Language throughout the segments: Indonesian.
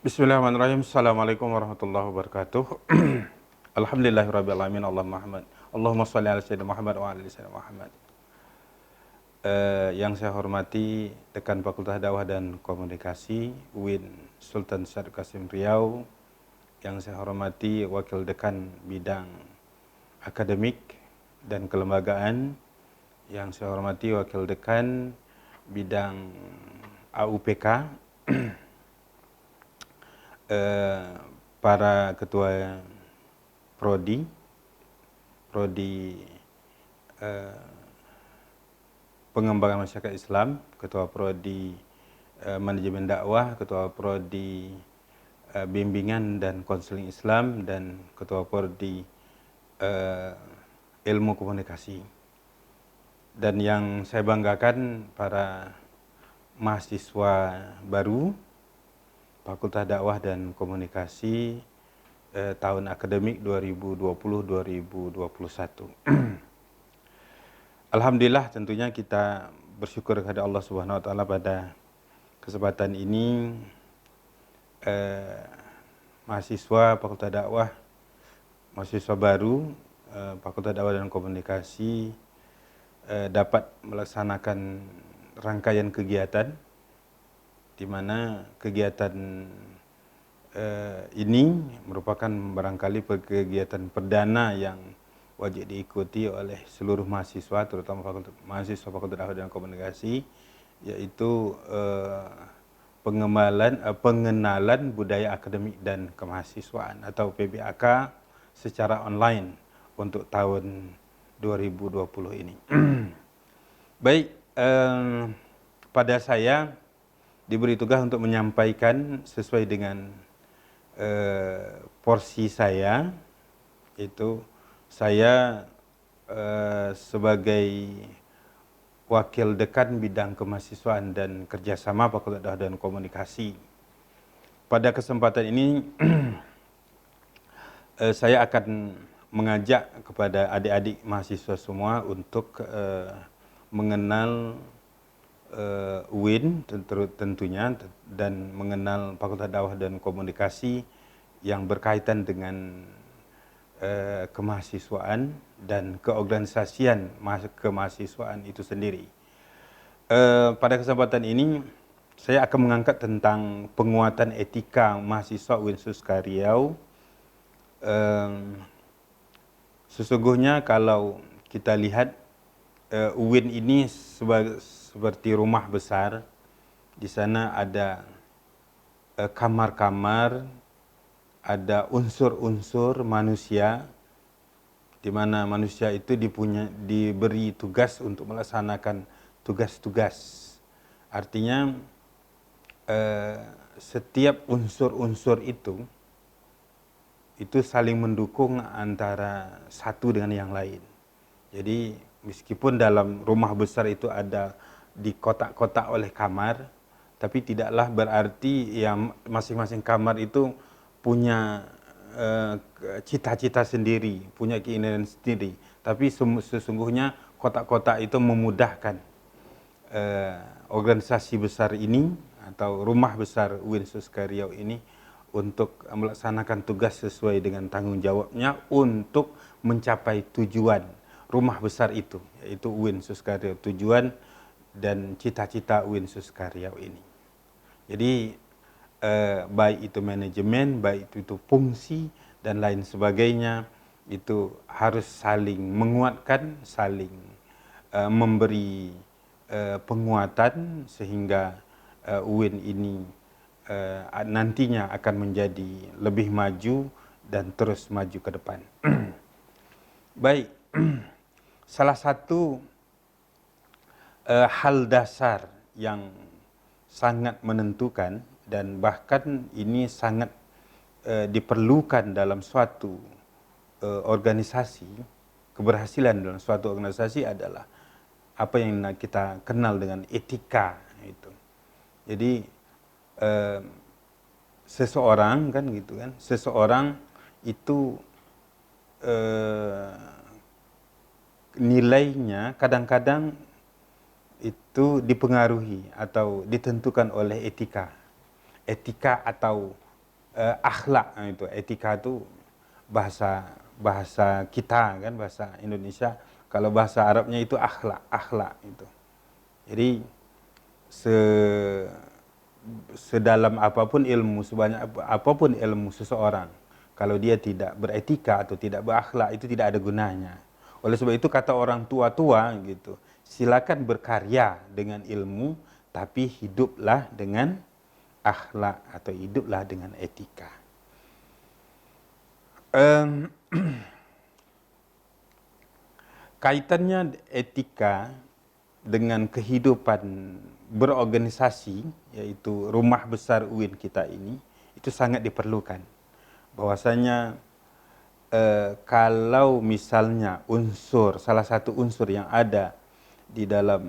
Bismillahirrahmanirrahim. Assalamualaikum warahmatullahi wabarakatuh. Alhamdulillahirrabbilalamin. Allahumma sholli ala sayyidina Muhammad wa ala ali sayyidina Muhammad. Yang saya hormati Dekan Fakultas Dakwah dan Komunikasi UIN Sultan Syarif Qasim Riau. Yang saya hormati Wakil Dekan Bidang Akademik dan Kelembagaan. Yang saya hormati Wakil Dekan Bidang AUPK. Para ketua prodi pengembangan masyarakat Islam, ketua prodi manajemen dakwah, ketua prodi bimbingan dan konseling Islam, dan ketua prodi ilmu komunikasi. Dan yang saya banggakan para mahasiswa baru Fakultas Dakwah dan Komunikasi tahun akademik 2020-2021. Alhamdulillah, tentunya kita bersyukur kepada Allah Subhanahu wa taala pada kesempatan ini mahasiswa Fakultas Dakwah, mahasiswa baru Fakultas Dakwah dan Komunikasi dapat melaksanakan rangkaian kegiatan, di mana kegiatan ini merupakan barangkali kegiatan perdana yang wajib diikuti oleh seluruh mahasiswa, terutama mahasiswa Fakultas Dakwah dan Komunikasi, yaitu pengenalan budaya akademik dan kemahasiswaan atau PBAK secara online untuk tahun 2020 ini. Baik, pada saya diberi tugas untuk menyampaikan sesuai dengan porsi saya, itu saya sebagai Wakil Dekan Bidang Kemahasiswaan dan Kerjasama Fakultas Dakwah dan Komunikasi. Pada kesempatan ini saya akan mengajak kepada adik-adik mahasiswa semua untuk mengenal UIN tentunya, dan mengenal Fakultas Dakwah dan Komunikasi yang berkaitan dengan kemahasiswaan dan keorganisasian kemahasiswaan itu sendiri. Pada kesempatan ini saya akan mengangkat tentang penguatan etika mahasiswa UIN Suska Riau. Sesungguhnya kalau kita lihat UIN ini seperti rumah besar. Di sana ada kamar-kamar, ada unsur-unsur manusia, di mana manusia itu diberi tugas untuk melaksanakan tugas-tugas. Artinya setiap unsur-unsur itu saling mendukung antara satu dengan yang lain. Jadi meskipun dalam rumah besar itu ada di kotak-kotak oleh kamar, tapi tidaklah berarti yang masing-masing kamar itu punya cita-cita sendiri, punya keinginan sendiri. Tapi sesungguhnya kotak-kotak itu memudahkan organisasi besar ini atau rumah besar UIN Suska Riau ini untuk melaksanakan tugas sesuai dengan tanggung jawabnya untuk mencapai tujuan rumah besar itu, yaitu UIN Suska Riau, tujuan dan cita-cita UIN Suska Riau ini. Jadi baik itu manajemen, baik itu fungsi dan lain sebagainya, itu harus saling menguatkan, saling memberi penguatan sehingga UIN ini nantinya akan menjadi lebih maju dan terus maju ke depan. Baik, salah satu hal dasar yang sangat menentukan dan bahkan ini sangat diperlukan dalam suatu organisasi, keberhasilan dalam suatu organisasi adalah apa yang kita kenal dengan etika itu. Jadi seseorang kan gitu kan, seseorang itu nilainya kadang-kadang itu dipengaruhi atau ditentukan oleh etika. Etika atau akhlak. Nah, itu etika itu bahasa bahasa kita kan, bahasa Indonesia. Kalau bahasa Arabnya itu akhlak, akhlak itu. Jadi se sedalam apapun ilmu, sebanyak apapun ilmu seseorang, kalau dia tidak beretika atau tidak berakhlak, itu tidak ada gunanya. Oleh sebab itu kata orang tua-tua gitu, silakan berkarya dengan ilmu, tapi hiduplah dengan akhlak atau hiduplah dengan etika. Em, Kaitannya etika dengan kehidupan berorganisasi, yaitu rumah besar UIN kita ini, itu sangat diperlukan. Bahwasanya kalau misalnya salah satu unsur yang ada di dalam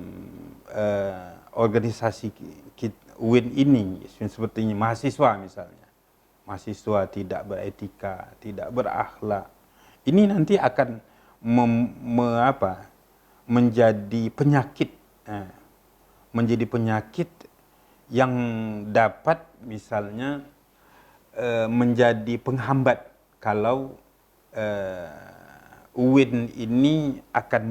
organisasi UIN ini, seperti mahasiswa misalnya, mahasiswa tidak beretika, tidak berakhlak, ini nanti akan menjadi penyakit, menjadi penyakit yang dapat misalnya menjadi penghambat kalau UIN ini akan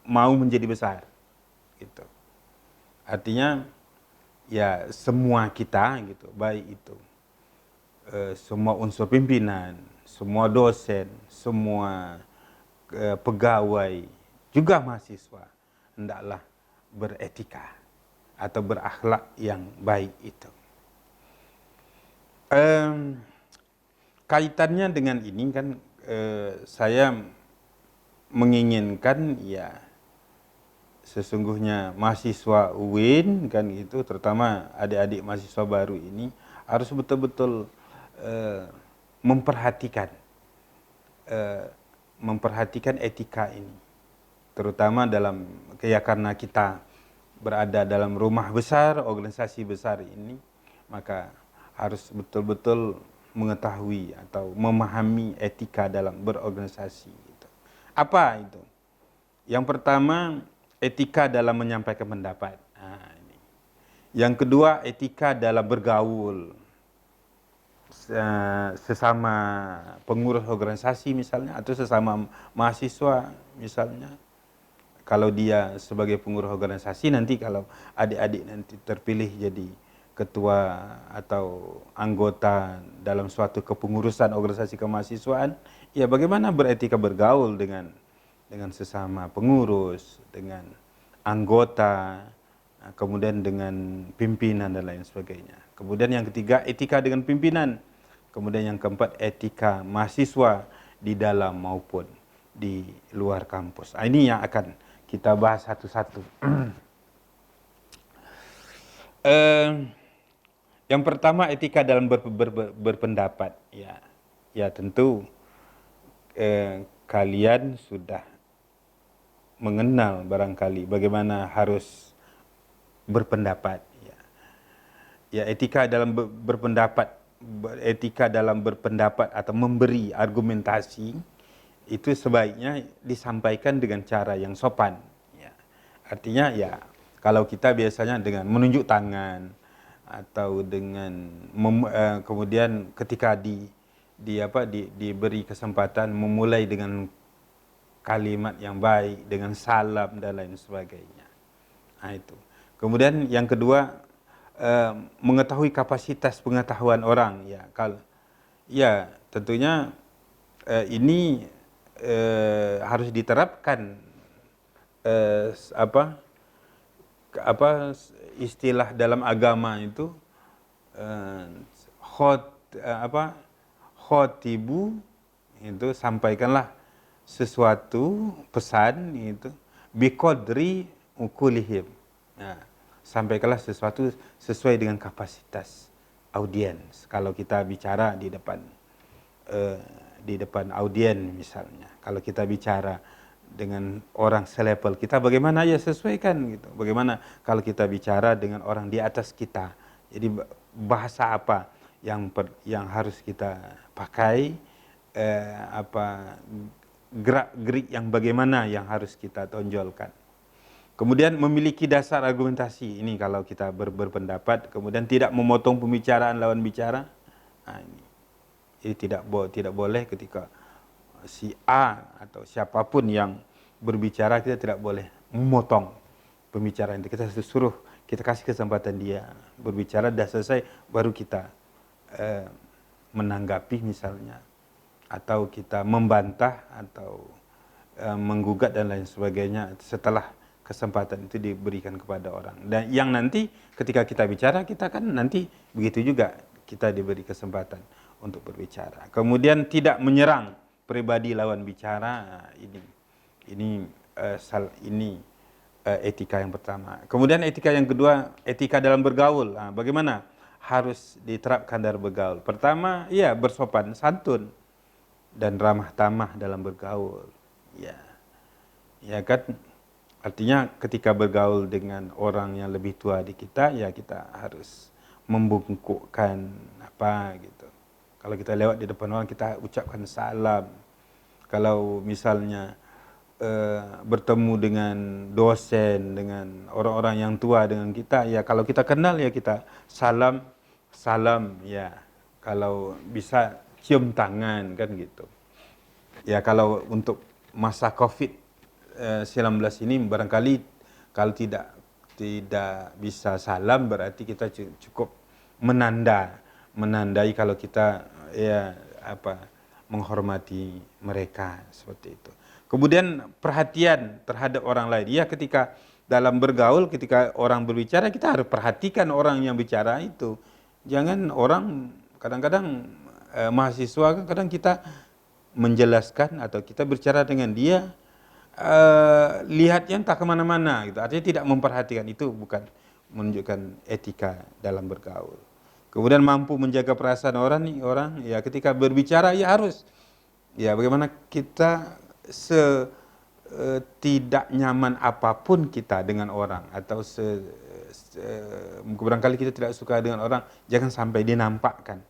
mau menjadi besar, gitu. Artinya ya semua kita gitu, baik itu semua unsur pimpinan, semua dosen, semua pegawai, juga mahasiswa, hendaklah beretika atau berakhlak yang baik itu. Kaitannya dengan ini kan saya menginginkan ya sesungguhnya mahasiswa UIN kan itu, terutama adik-adik mahasiswa baru ini harus betul-betul memperhatikan memperhatikan etika ini, terutama dalam karena kita berada dalam rumah besar, organisasi besar ini, maka harus betul-betul mengetahui atau memahami etika dalam berorganisasi. Apa itu? Yang pertama, etika dalam menyampaikan pendapat. Nah, ini. Yang kedua, etika dalam bergaul sesama pengurus organisasi misalnya, atau sesama mahasiswa misalnya. Kalau dia sebagai pengurus organisasi, nanti kalau adik-adik nanti terpilih jadi ketua atau anggota dalam suatu kepengurusan organisasi kemahasiswaan, ya bagaimana beretika bergaul dengan sesama pengurus, dengan anggota, kemudian dengan pimpinan dan lain sebagainya. Kemudian yang ketiga, etika dengan pimpinan. Kemudian yang keempat, etika mahasiswa di dalam maupun di luar kampus. Ini yang akan kita bahas satu-satu. Yang pertama, etika dalam berpendapat. Ya tentu kalian sudah mengenal barangkali bagaimana harus berpendapat. Ya, etika dalam berpendapat, etika dalam berpendapat atau memberi argumentasi itu sebaiknya disampaikan dengan cara yang sopan. Ya. Artinya ya kalau kita biasanya dengan menunjuk tangan atau dengan kemudian ketika diberi kesempatan memulai dengan kalimat yang baik, dengan salam dan lain sebagainya. Nah, itu. Kemudian yang kedua, mengetahui kapasitas pengetahuan orang. Ya, ya tentunya ini harus diterapkan istilah dalam agama itu khotibu, itu sampaikanlah sesuatu pesan itu biqadri ukulihim. Nah, sampaikanlah sesuatu sesuai dengan kapasitas audiens. Kalau kita bicara di depan audiens misalnya, kalau kita bicara dengan orang selevel kita, bagaimana ya sesuaikan gitu. Bagaimana kalau kita bicara dengan orang di atas kita, jadi bahasa apa yang harus kita pakai, gerak-gerik yang bagaimana yang harus kita tonjolkan. Kemudian memiliki dasar argumentasi, ini kalau kita berpendapat, kemudian tidak memotong pembicaraan lawan bicara, Ini. Jadi tidak boleh ketika si A atau siapapun yang berbicara, kita tidak boleh memotong pembicaraan itu. Kita suruh, kita kasih kesempatan dia berbicara, dah selesai baru kita menanggapi misalnya, atau kita membantah atau menggugat dan lain sebagainya setelah kesempatan itu diberikan kepada orang. Dan yang nanti ketika kita bicara, kita kan nanti begitu juga, kita diberi kesempatan untuk berbicara. Kemudian tidak menyerang pribadi lawan bicara, ini etika yang pertama. Kemudian etika yang kedua, etika dalam bergaul. Bagaimana harus diterapkan dalam bergaul? Pertama, ya bersopan santun dan ramah tamah dalam bergaul. Ya kan, artinya ketika bergaul dengan orang yang lebih tua di kita, ya kita harus membungkukkan apa gitu. Kalau kita lewat di depan orang, kita ucapkan salam. Kalau misalnya bertemu dengan dosen, dengan orang-orang yang tua dengan kita, ya kalau kita kenal ya kita salam ya. Kalau bisa cium tangan kan gitu. Ya kalau untuk masa COVID-19 ini barangkali kalau tidak bisa salam, berarti kita cukup menandai kalau kita menghormati mereka seperti itu. Kemudian perhatian terhadap orang lain. Ya ketika dalam bergaul, ketika orang berbicara, kita harus perhatikan orang yang bicara itu. Jangan orang kadang-kadang mahasiswa kan kadang kita menjelaskan atau kita berbicara dengan dia, lihatnya entah kemana-mana gitu. Artinya tidak memperhatikan, itu bukan menunjukkan etika dalam bergaul. Kemudian mampu menjaga perasaan orang ya ketika berbicara ya harus ya bagaimana kita tidak nyaman apapun kita dengan orang, atau barangkali kita tidak suka dengan orang, jangan sampai dinampakkan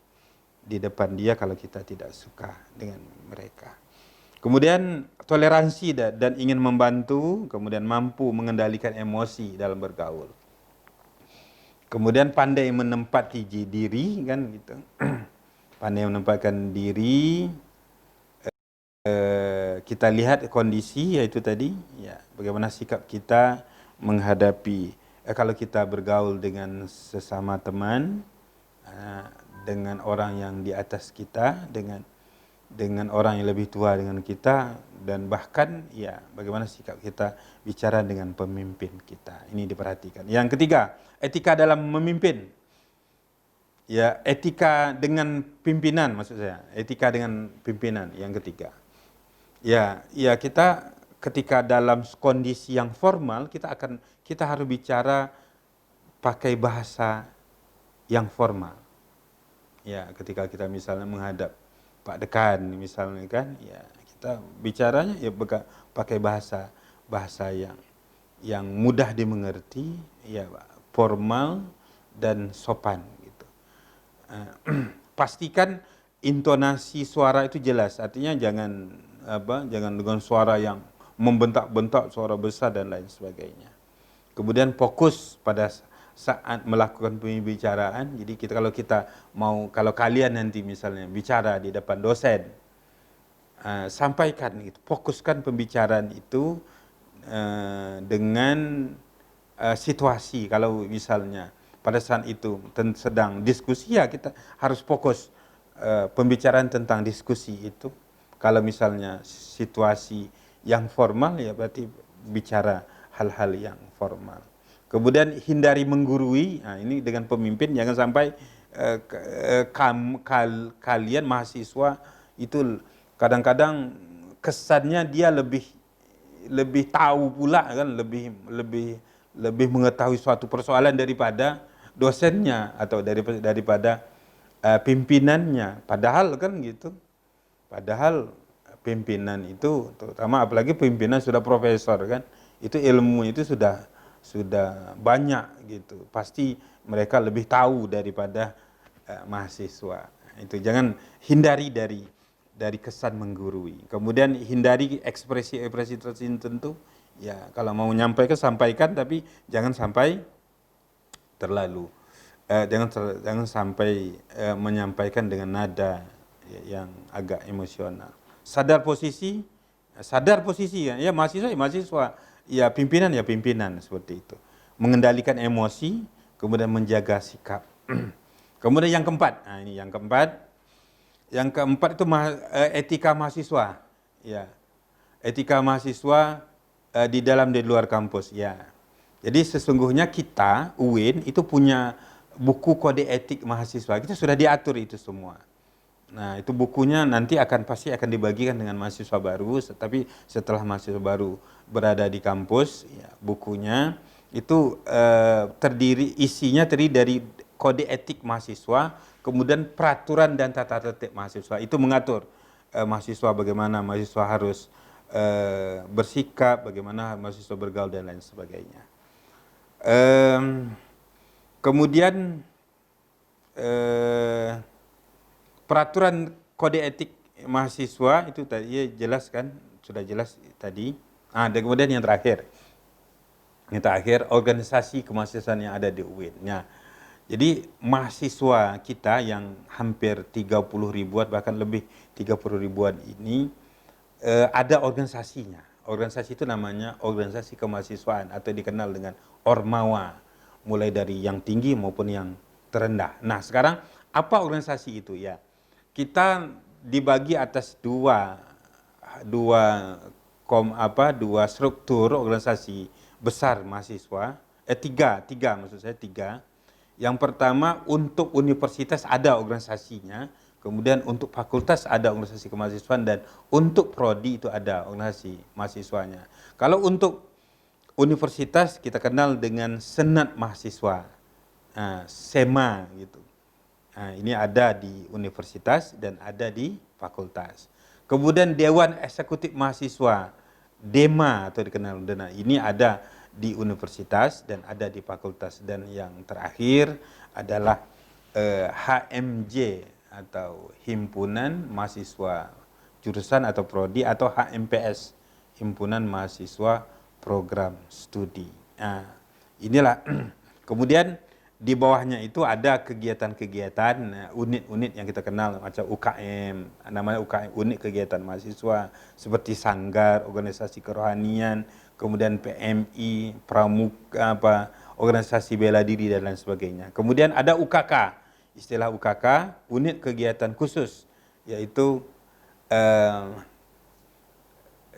di depan dia kalau kita tidak suka dengan mereka. Kemudian toleransi dan ingin membantu, kemudian mampu mengendalikan emosi dalam bergaul. Kemudian pandai menempati diri kan gitu. Pandai menempatkan diri. Kita lihat kondisi, yaitu tadi ya bagaimana sikap kita menghadapi kalau kita bergaul dengan sesama teman, dengan orang yang di atas kita, dengan orang yang lebih tua dengan kita, dan bahkan ya bagaimana sikap kita bicara dengan pemimpin kita. Ini diperhatikan. Yang ketiga, etika dalam memimpin. Ya, etika dengan pimpinan, maksud saya. Etika dengan pimpinan yang ketiga. Ya kita ketika dalam kondisi yang formal, kita harus bicara pakai bahasa yang formal. Ya, ketika kita misalnya menghadap Pak Dekan misalnya kan, ya kita bicaranya ya pakai bahasa yang mudah dimengerti, ya formal dan sopan gitu. Pastikan intonasi suara itu jelas, artinya jangan dengan suara yang membentak-bentak, suara besar dan lain sebagainya. Kemudian fokus pada saat melakukan pembicaraan. Jadi kalau kalian nanti misalnya bicara di depan dosen, sampaikan gitu, fokuskan pembicaraan itu dengan situasi. Kalau misalnya pada saat itu sedang diskusi, ya kita harus fokus pembicaraan tentang diskusi itu. Kalau misalnya situasi yang formal, ya berarti bicara hal-hal yang formal. Kemudian hindari menggurui. Ini dengan pemimpin, jangan sampai kalian mahasiswa itu kadang-kadang kesannya dia lebih tahu pula kan, lebih mengetahui suatu persoalan daripada dosennya atau daripada pimpinannya. Padahal kan gitu. Padahal pimpinan itu, terutama apalagi pimpinan sudah profesor kan, itu ilmu itu sudah banyak gitu. Pasti mereka lebih tahu daripada mahasiswa. Itu jangan hindari dari kesan menggurui. Kemudian hindari ekspresi-ekspresi tertentu. Ya kalau mau sampaikan, tapi jangan sampai terlalu jangan sampai menyampaikan dengan nada yang agak emosional. Sadar posisi ya, mahasiswa ya mahasiswa, ya pimpinan seperti itu. Mengendalikan emosi, kemudian menjaga sikap. Kemudian yang keempat, nah ini yang keempat itu etika mahasiswa, ya, etika mahasiswa di dalam dan di luar kampus, ya. Jadi sesungguhnya kita UIN itu punya buku kode etik mahasiswa, kita sudah diatur itu semua. Nah itu bukunya nanti pasti akan dibagikan dengan mahasiswa baru, tapi setelah mahasiswa baru berada di kampus, ya, bukunya itu isinya terdiri dari kode etik mahasiswa, kemudian peraturan dan tata tertib mahasiswa. Itu mengatur mahasiswa bagaimana mahasiswa harus bersikap, bagaimana mahasiswa bergaul dan lain sebagainya. Kemudian peraturan kode etik mahasiswa itu tadi ya jelas kan, sudah jelas tadi. Dan kemudian yang terakhir organisasi kemahasiswaan yang ada di UIN. Nah, jadi mahasiswa kita yang hampir 30 ribuan bahkan lebih 30 ribuan ini ada organisasinya. Organisasi itu namanya organisasi kemahasiswaan atau dikenal dengan Ormawa, mulai dari yang tinggi maupun yang terendah. Nah, sekarang apa organisasi itu ya? Kita dibagi atas dua struktur organisasi besar mahasiswa, tiga maksud saya, tiga. Yang pertama untuk universitas ada organisasinya, kemudian untuk fakultas ada organisasi kemahasiswaan, dan untuk prodi itu ada organisasi mahasiswanya. Kalau untuk universitas kita kenal dengan senat mahasiswa, SEMA gitu. Ini ada di universitas dan ada di fakultas. Kemudian Dewan Eksekutif Mahasiswa, DEMA atau dikenal dengan ini ada di universitas dan ada di fakultas. Dan yang terakhir adalah HMJ atau Himpunan Mahasiswa Jurusan atau Prodi, atau HMPS, Himpunan Mahasiswa Program Studi. Inilah. Kemudian di bawahnya itu ada kegiatan-kegiatan unit-unit yang kita kenal macam UKM, namanya UKM, unit kegiatan mahasiswa, seperti sanggar, organisasi kerohanian, kemudian PMI, pramuka, organisasi bela diri dan lain sebagainya. Kemudian ada UKK, istilah UKK, unit kegiatan khusus, yaitu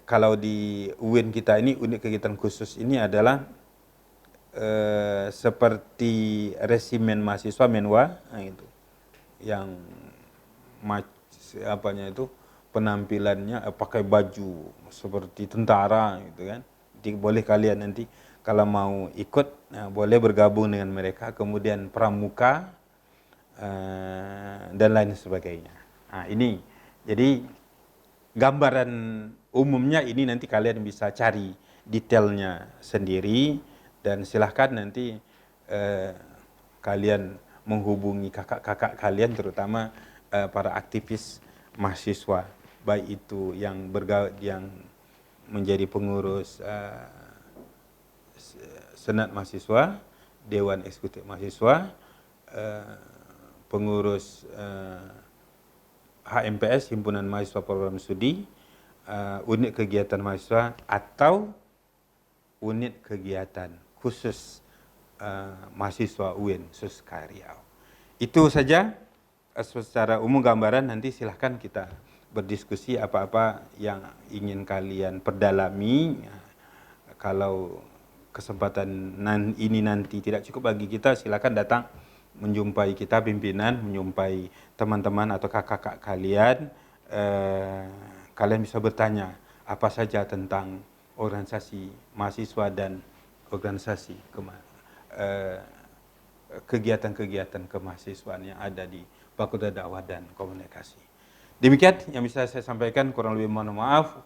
kalau di UIN kita ini unit kegiatan khusus ini adalah seperti resimen mahasiswa Menwa, itu yang penampilannya pakai baju seperti tentara gitu kan. Jadi boleh kalian nanti kalau mau ikut boleh bergabung dengan mereka. Kemudian pramuka dan lain sebagainya. Ini jadi gambaran umumnya, ini nanti kalian bisa cari detailnya sendiri. Dan silahkan nanti kalian menghubungi kakak-kakak kalian, terutama para aktivis mahasiswa, baik itu yang menjadi pengurus senat mahasiswa, Dewan Eksekutif Mahasiswa, pengurus HMPS, Himpunan Mahasiswa Program Studi, unit kegiatan mahasiswa, atau unit kegiatan khusus mahasiswa UIN Suska Riau. Itu saja secara umum gambaran. Nanti silahkan kita berdiskusi apa-apa yang ingin kalian perdalami. Kalau kesempatan ini nanti tidak cukup bagi kita, silahkan datang menjumpai kita pimpinan, menjumpai teman-teman atau kakak-kakak kalian. Kalian bisa bertanya apa saja tentang organisasi mahasiswa dan organisasi kegiatan-kegiatan kemahasiswaan yang ada di Fakultas Dakwah dan Komunikasi. Demikian yang bisa saya sampaikan, kurang lebih mohon maaf.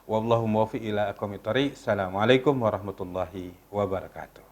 Wallahu muwaffiq ila aqwamit thoriq. Assalamualaikum warahmatullahi wabarakatuh.